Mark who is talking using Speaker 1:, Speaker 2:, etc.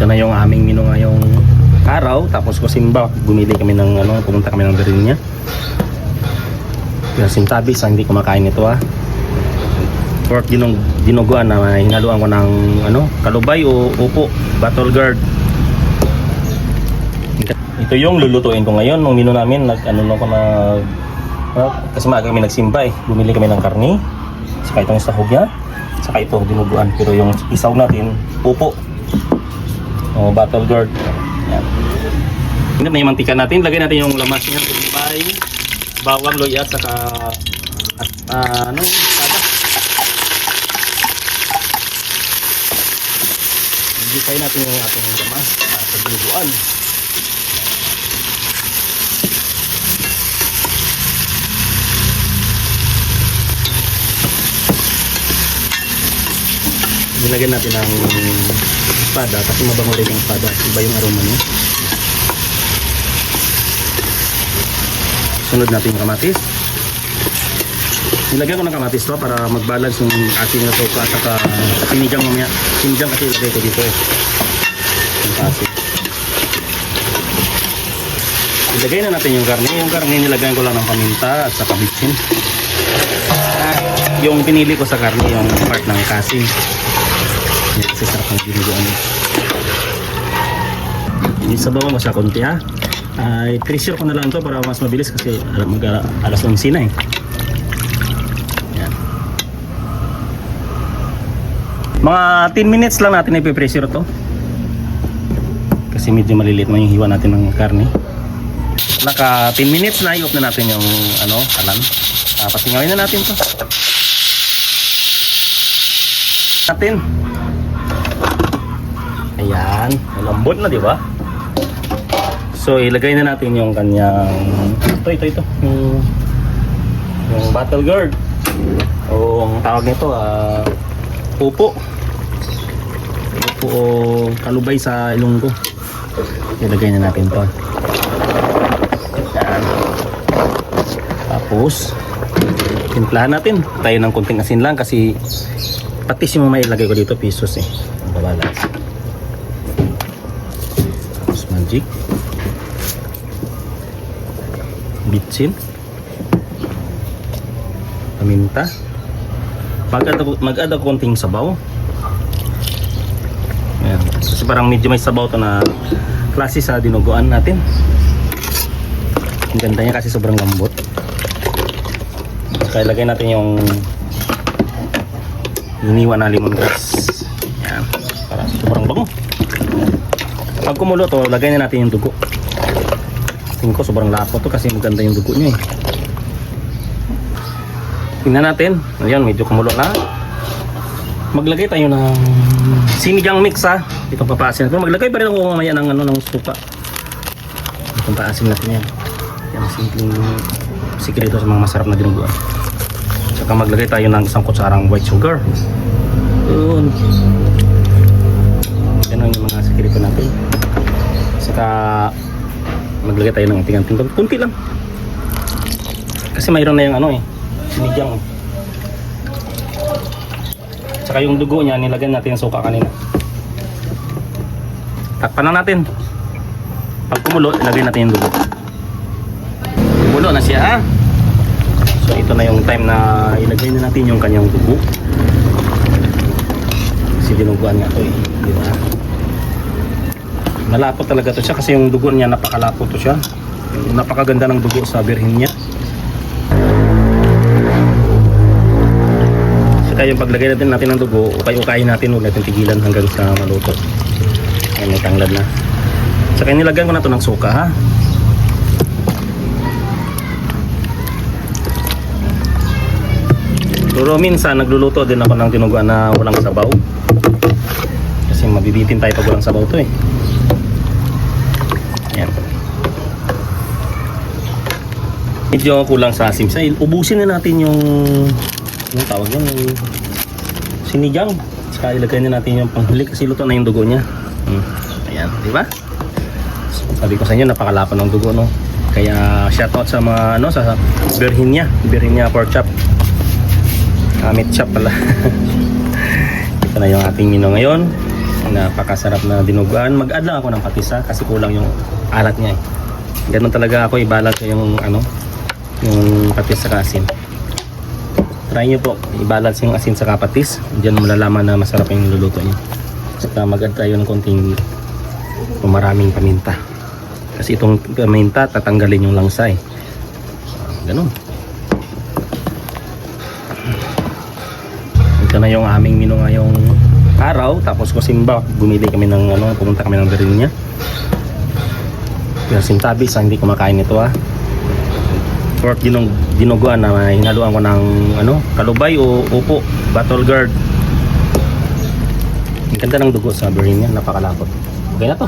Speaker 1: Ito na yung aming menu ngayong araw. Tapos kusimba, bumili kami ng pumunta kami ng Berinya. Yung tabi sa hindi kumakain ito pork dinuguan na hinaluan ko ng kalubay o upo, battle guard. Ito yung lulutuin ko ngayon. Nung menu namin kasi maaga kami nagsimba bumili kami ng karni, saka itong sahog niya, saka ito dinuguan. Pero yung isaw natin upo o battle guard. Yan. Ingat na yung mantika natin. Lagay natin yung lamas niya, kalubay, bawang, loya, saka sada. Igitay natin yung ating lamas sa dinuguan. Nilagyan natin ng espada kasi mabango rin yung espada. Iba yung aroma niya. Sunod natin yung kamatis. Nilagyan ko ng kamatis to para mag-balance yung ating sopa at saka sinigang mamaya. Sinigang kasi ilagay ko dito yung kasi. Ilagay na natin yung karne. Yung karne nilagyan ko lang ng paminta at saka bitsin. Yung pinili ko sa karne yung part ng kasim. Kasi sarap ng dinuguan. Isabaw mo sa konti ay pressure ko na lang to para mas mabilis kasi alas 11 na Yan. Mga 10 minutes lang natin ipipressure to kasi medyo maliliit mo yung hiwa natin ng karne. Naka 10 minutes na, i-off na natin yung kalan. Pasingawin na natin to Ayan, malambot na, di ba? So ilagay na natin yung kanyang ito yung battle guard o ang tawag nito upo o kalubay sa Ilonggo. Ilagay na natin to. Ayan. Tapos timplahan natin tayo ng konting asin lang kasi patis yung may ilagay ko dito, pisos babalas. Tapos magic, bitsin, paminta, mag-add ako konting sabaw. Ayan. Kasi parang medyo may sabaw to na klase sa dinuguan natin. Ang ganda niya kasi sobrang lambot. Kaya lagay natin yung iniwan na lemongrass. Yan, para sobrang bango. Pag kumulo to, lagay na natin yung dugo. Tingin ko sobrang lapot to kasi maganda yung dugo niya Tingnan natin. Ayan, medyo kumulo na. Maglagay tayo ng sinigang mix Itong papaasin natin. Maglagay pa rin ako mamaya ng suka. Itong paasin natin yan. Yan, simpleng sikreto sa mga masarap na dinuguan. Saka maglagay tayo ng isang kutsarang white sugar. Yun. Yan yung mga sikreto natin. Saka maglagay tayo ng anting-anting. Kunti lang. Kasi mayroon na yung sinigang. Saka yung dugo niya, nilagyan natin yung suka kanina. Takpan na natin. Pag kumulo, ilagay natin yung dugo. Kumulo na siya So ito na yung time na ilagay na natin yung kanyang dugo. Kasi dinuguan nga ito di ba? Malapot talaga to siya kasi yung dugo niya napakalapot to siya. Napakaganda ng dugo sa birhin niya. Saka yung paglagay natin ng dugo, ukay-ukayin natin, huwag natin tigilan hanggang sa maluto. Ayan, may tanglad na. Saka nilagyan ko na to ng suka Pero minsan nagluluto din ako ng dinuguan na walang sabaw. Kasi mabibitin tayo pag walang sabaw to Ayan. Medyo kulang sa asim. Ubusin na natin yung tawag yan, yung sinigang. Saka ilagay na natin yung panghuli kasi luto na yung dugo niya. Ayan, di ba? Sabi ko sa inyo, napakalapan ng dugo, Kaya shoutout sa mga sa Berinya pork chop. Meat chop pala. Ito na yung ating menu ngayon. Napakasarap na dinuguan. Mag-add lang ako ng patis ha, kasi kulang yung alat niya eh. Ganun talaga ako, ibalance ko yung yung patis sa asin. Try nyo po, i-balance yung asin sa patis. Diyan mo malalaman na masarap yung niluluto nyo. Saka mag-add tayo ng konting maraming paminta. Kasi itong paminta tatanggalin yung langsa eh. Ganun. Ito na yung aming menu ngayong araw. Tapos kusimba, bumili kami ng pumunta kami ng Berinya. Pero sintabi sa hindi kumakain ito ha. Pork dinuguan na hinaluan ko ng kalubay o upo, battle guard. Ang ganda ng dugo sa Berinya, napakalapot. Okay na to.